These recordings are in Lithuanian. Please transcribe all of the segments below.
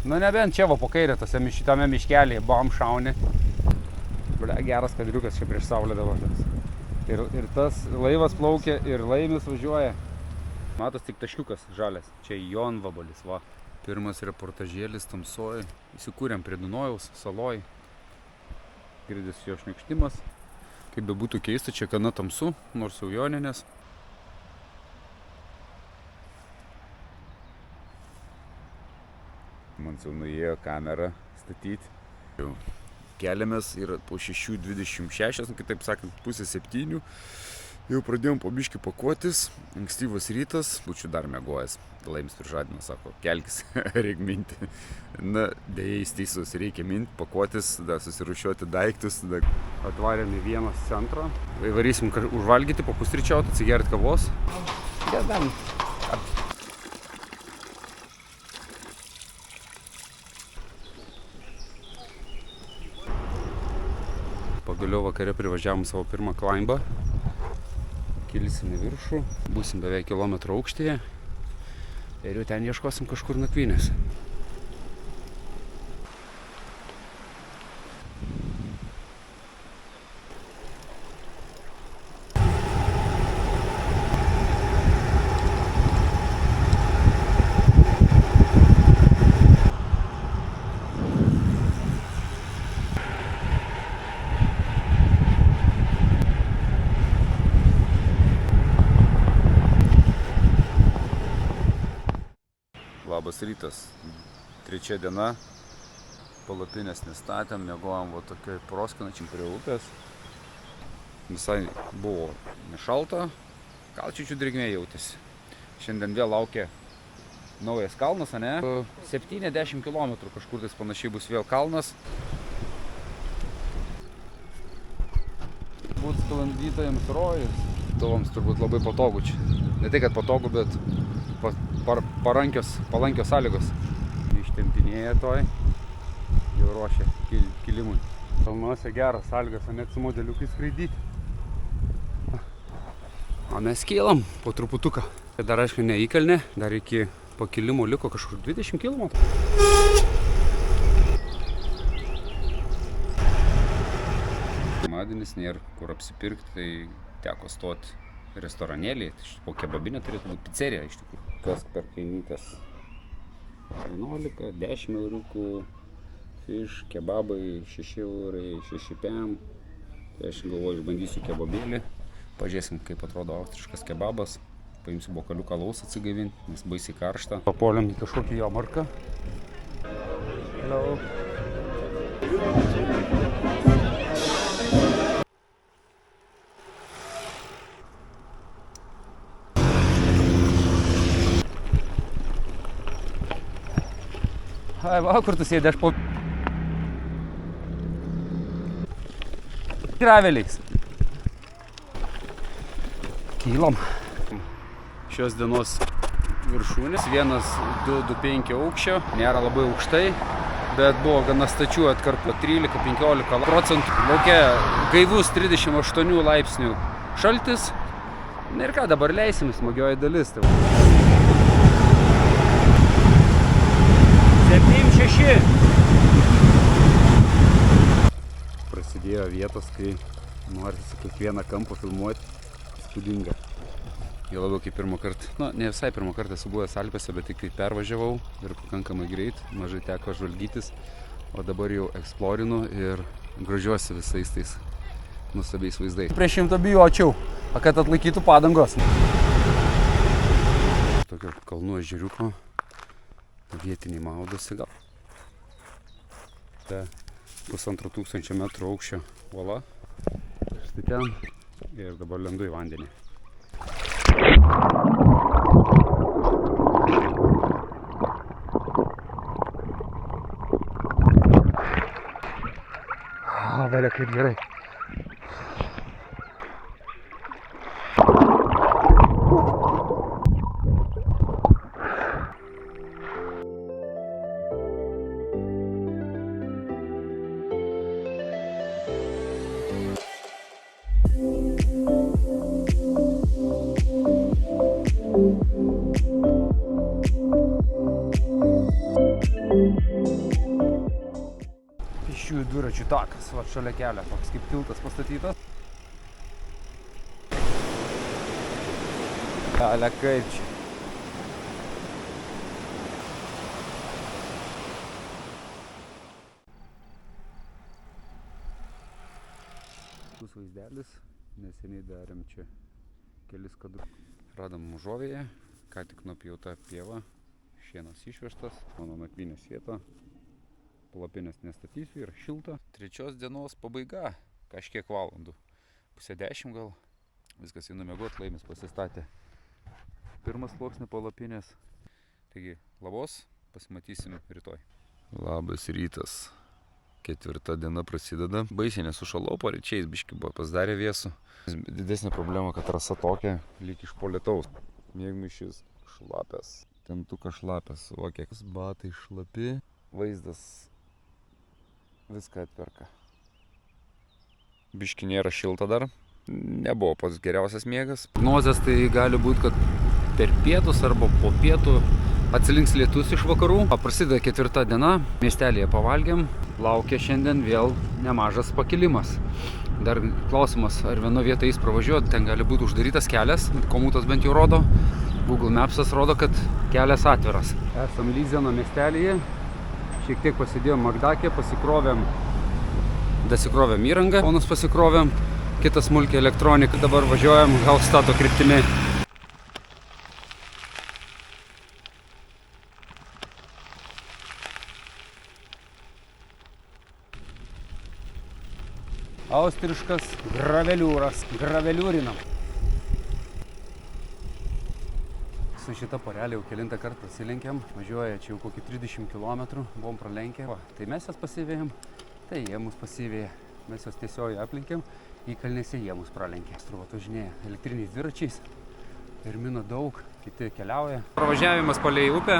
Nu nebent čia va po kairė, šitame miškelėje, bam šauni. Blia, geras kadriukas čia prieš saulę dabar. Ir tas laivas plaukia, ir laimis važiuoja. Matos tik taškiukas žalias. Čia Jonvabalis, va. Pirmas reportažėlis tamsoj. Įsikūrėm prie Dunojaus saloj. Girdis jo šniukštimas. Kaip bebūtų keista, čia gana tamsu, nors jau joninės. Man jau nuėjo kamerą statyti. Jau keliamės ir po 6:26, kitaip sakant, pusė 7. Jau pradėjom po biškį pakuotis. Ankstyvas rytas, būčiau dar miegojęs. Laimis prižadino, sako, kelkis, reik minti. Na, dėja jis teisus, reikia minti, pakuotis, susirūšiuoti daiktus. Atvarėm į vienos centrą. Varysim užvalgyti, papusryčiauti, atsigerti kavos. Gedam. Pagaliau vakare privažiavom savo pirmą klaimbą. Kilsim į viršų, būsim beveik kilometro aukštyje ir jau ten ieškosim kažkur nakvynės. Labas rytas, 3 diena, palapinės nestatėm, miegojom va tokioj proskanačiai prie upės. Visai buvo nešalta, gal čiūčių drėgmė jautėsi. Šiandien vėl laukia naujas kalnas, ane? 70 km kažkur tais panašiai bus vėl kalnas. Būt sklandytojams rojus. Tuvams turbūt labai patogu čia. Ne tai, kad patogu, bet palankios sąlygos. Ištempinėja toj, jau ruošia kilimui. Kalnuose geras sąlygas, net su modeliukai skraidyti. O mes kylam po truputuką. Dar aišku neįkalnė, dar iki pakilimo liko kažkur 20 km. Pirmadienis nėra kur apsipirkti, tai teko stoti restoranėlį, po kebabinę turėtų būti pizzerija iš tikrųjų. Kas per kainytės 11, 10 eurukų, fish, kebabai 6 eurai, 6 pm. Tai aš galvoju, išbandysiu kebabėlį, pažiūrėsim, kaip atrodo austriškas kebabas. Paimsiu bokaliuką alaus atsigaivinti, nes baisiai karšta. Papuolėm į kažkokį jomarką. Hello. Ai, va, kur tu sėdė, aš po graveliais. Kylam. Šios dienos viršūnės, 1,225 aukščio, nėra labai aukštai, bet buvo gana stačių atkarpų, 13-15 procentų. Laukia gaivus 38 laipsnių šaltis. Na ir ką, dabar leisim, smagioji dalis. 7-6. Prasidėjo vietos, kai norisi kiekvieną kampą filmuoti. Įspūdinga. Jau labiau kaip pirmą kartą, ne visai pirmą kartą esu buvęs Alpėse, bet tik kai pervažiavau ir pakankamai greit, mažai teko žvalgytis, o dabar jau eksplorinu ir grožiuosi visais tais nuostabiais vaizdais. Prieš 100 bijočiau, kad atlaikytų padangos. Tokio kalnų ežeriuko vietiniai maudosi gal. Tai 1500 metrų aukščio uola. Štai ten ir dabar lendu į vandenį. Velė, kaip gerai. dviračių takas, va šalia kelio, toks kaip tiltas pastatytas. Ale kaip čia. Bus vaizdelis, neseniai darėm čia kelis kadrus. Radom Mužovėje, ką tik nupjauta pieva, šienas išvežtas, mano nakvynės vieta. Palapinės nestatysiu ir šilta. 3 dienos pabaiga, kažkiek valandų. 9:30 gal. Viskas į numiegot, Laimis pasistatė pirmas sluoksnį palapinės. Taigi, labos, pasimatysim rytoj. Labas rytas. 4 diena prasideda. Baisiai nesušalau, paryčiais biškį buvo pasidarė vėsų. Didesnė problema, kad trasa tokia, lyg iš po lietaus. Miegmaišis šlapės. Tentukas šlapės, o kiek batai šlapi. Vaizdas viską atperka. Biškį nėra šilta dar. Nebuvo pats geriausias miegas. Prognozės tai gali būti, kad per pietus arba po pietų atsilinks lietus iš vakarų. Prasideda 4 diena. Miestelėje pavalgėm. Laukia šiandien vėl nemažas pakilimas. Dar klausimas, ar vieno vietą jis pravažiuoti. Ten gali būti uždarytas kelias. Komutas bent jau rodo. Google Mapsas rodo, kad kelias atviras. Esam Lyzeno miestelėje. Šiek tiek pasidėjom Magdakė, dasikrovėm įrangą, ponus pasikrovėm, kitą smulkę elektroniką. Dabar važiuojam Hallstato kryptimi. Austriškas graveliūras, graveliūrinam. Su šita porelė jau kelintą kartą prasilenkėm, važiuoja čia jau kokį 30 km, buvom pralenkę. Tai mes jas pasivėjom, tai jie mus pasivėja. Mes jos tiesiogiai aplinkėm, į kalnėse jie mus pralenkė. Struva važinėja elektriniais dviračiais, termino daug, kiti keliauja. Pravažiavimas palei upę,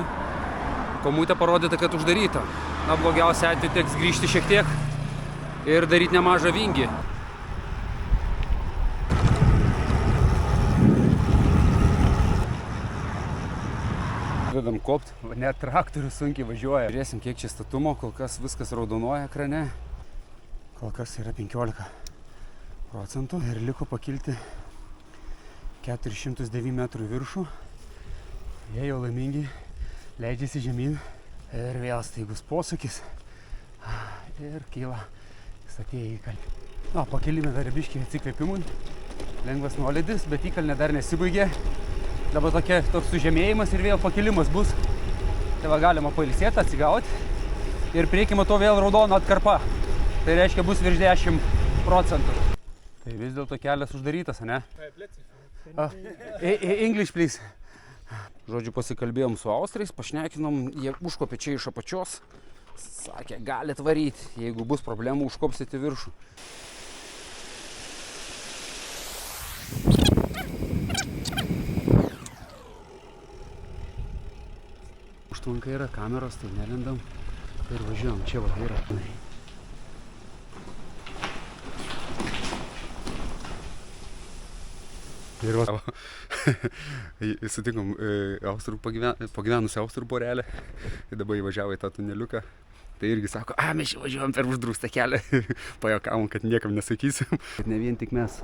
komutė parodyta, kad uždaryta. Na, blogiausia atveju teks grįžti šiek tiek ir daryti nemažą vingį. Pradedam kopt, net traktorius sunkiai važiuoja. Žiūrėsim, kiek čia statumo, kol kas viskas raudonuoja ekrane. Kol kas yra 15% ir liko pakilti 409 metrų viršų. Jie jau laimingi leidžiasi žemyn ir vėl staigus posūkis ir kyla statėjai į kalnį. Pakilime dar biškį atsikvėpimui. Lengvas nuolydis, bet įkalnė dar nesibaigė. Dabar toks sužemėjimas ir vėl pakilimas bus. Tai va galima pailsėti, atsigauti. Ir priekime to vėl raudona atkarpa. Tai reiškia bus virš 10%. Tai vis dėlto kelias uždarytas, ne? English, please. Žodžiu, pasikalbėjom su austrais, pašnekinom, jie užkopė čia iš apačios. Sakė, galit varyti, jeigu bus problemų, užkopsite viršų. Užtvanka yra kameros, tai nelendam ir važiuojam. Čia va yra. Ir va, sutikom pagyvenusią austrų porelę. Ir dabar įvažiavo į tą tuneliuką. Tai irgi sako, mes čia važiuojam per uždraustą kelią. Pajuokavom, kad niekam nesakysim. Ne vien tik mes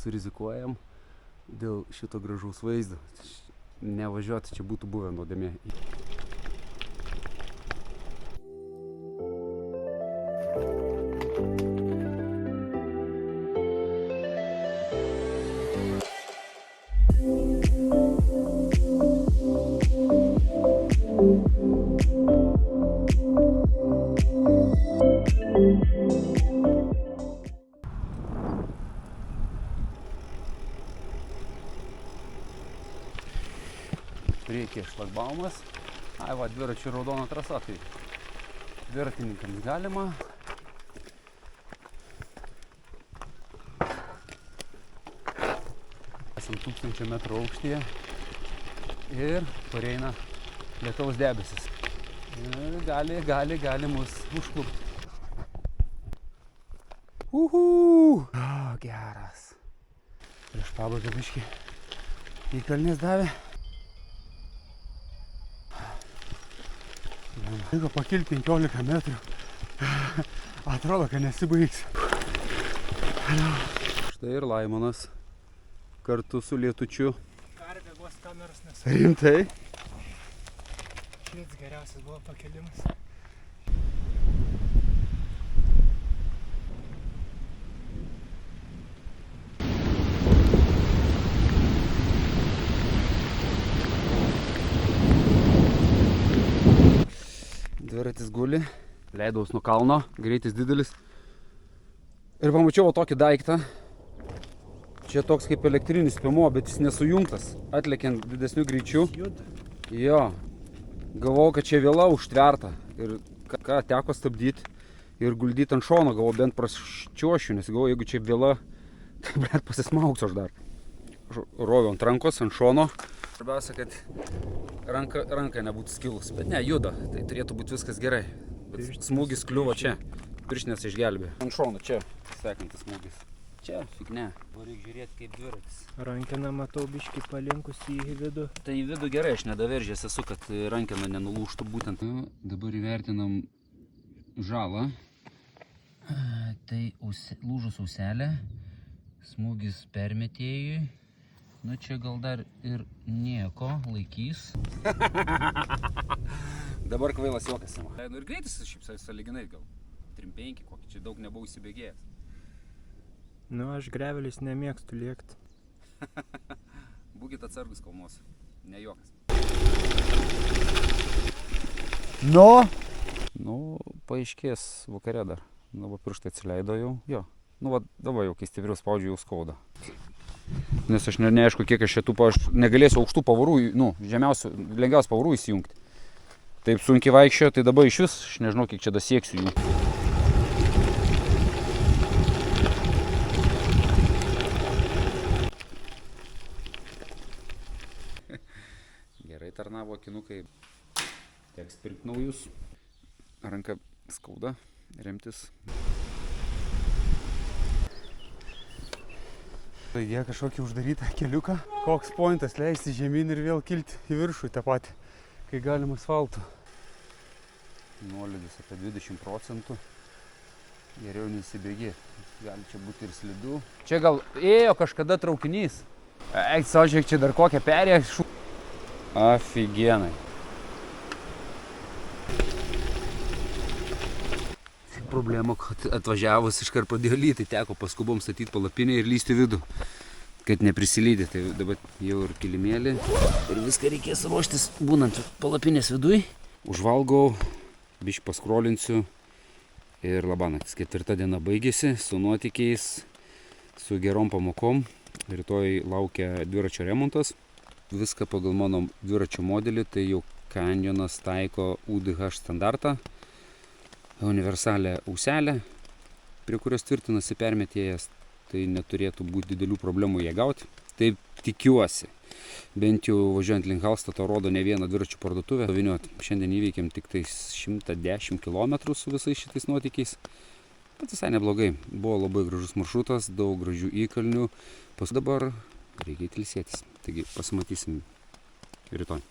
surizikuojam dėl šito gražaus vaizdo. Nevažiuoti čia būtų buvę nuodėmė. Priekyje šlagbaumas. Va, dviračių raudona trasa, tai dviratininkams galima. Esam 1000 metrų aukštyje ir pareina lietaus debesis. Ir gali mus užklupti. Geras. Prieš pabaigą biškį į kalnės davė. Reikia pakilti 15 metrų. Atrodo, kad nesibaigs. Štai ir Laimonas kartu su Lietučiu. Perbėgos kameros nes. Rimtai? Šis geriausias buvo pakelimas. Dviratis guli, leidaus nuo kalno, greitis didelis. Ir pamačiau tokį daiktą. Čia toks kaip elektrinis spėmuo, bet jis nesujungtas, atlekiant didesniu greičiu. Juda. Jo, galvojau, kad čia vėla užtverta ir ką teko stabdyti ir guldyti ant šono, galvojau, bent praščiošiu, nes galvojau, jeigu čia vėla, tai blet pasismauksiu aš dar. Roviau ant rankos, ant šono. Svarbiausia, kad ranka nebūtų skilus, bet ne, juda, tai turėtų būti viskas gerai. Bet smūgis kliuvo čia, pirštinės išgelbė. Ant šono čia, sekantis smūgis. Čia, fig ne. Reikia žiūrėti kaip dviratis. Rankena matau biškį palinkus į vidų. Tai į vidų gerai, aš nedaveržęs esu, kad rankena nenulūžtų būtent. Dabar įvertinam žalą. Tai lūžus auselė, smūgis permetėjui. Nu čia gal dar ir nieko laikys. Dabar kvailas juokas ima. Nu ir greitis šiaip sąlyginai gal 3-5 kokį, čia daug nebuvau įsibėgėjęs. Nu, aš grevelis nemėgstu lėkti. Būkit atsargus kalnuose, ne juokas. Nu, paaiškės vakare dar. Nu, va pirštai atsileido jau. Jo. Nu, va dabar jau, kai stipriau spaudžiu, jau skauda. Nes aš neaišku, kiek aš šitų, aš negalėsiu aukštų pavarų, nu, žemiausių, lengviausių pavarų įsijungti. Taip sunkiai vaikščiojo, tai dabar iš vis, aš nežinau, kiek čia dasieksiu jų. Gerai tarnavo akinukai. Teks pirkti naujus. Ranka skauda, remtis. Jie kažkokį uždarytą keliuką. Koks pointas leisti žemyn ir vėl kilti į viršų tą patį, kai galima asfaltu. Nuolydis apie 20%. Geriau neįsibėgėti. Gali čia būti ir slidu. Čia gal ėjo kažkada traukinys. Eik, saužiūrėk, čia dar kokią perėją. Afigienai. Problema, kad atvažiavus iškart pradėjo lyti, teko paskubom statyti palapinę ir lysti vidų, kad neprisilydė. Tai dabar jau ir kilimėlį. Ir viską reikės ruoštis būnant palapinės viduj. Užvalgau, biškį paskrolinsiu ir labanaktis. 4 diena baigėsi su nuotykiais, su gerom pamokom. Rytoj laukia dviračio remontas. Viską pagal mano dviračio modelį, tai jau Canyonas taiko UDH standartą. Universalę auselę, prie kurios tvirtinasi permetėjas, tai neturėtų būti didelių problemų ją gauti. Taip tikiuosi. Bent jau važiuojant link Hallstato rodo ne vieną dviračių parduotuvę. Šiandien įveikėm tik 110 km su visais šitais nuotykiais. Bet visai neblogai. Buvo labai gražus maršrutas, daug gražių įkalnių. Dabar reikia ilsėtis. Taigi pasimatysim rytoj.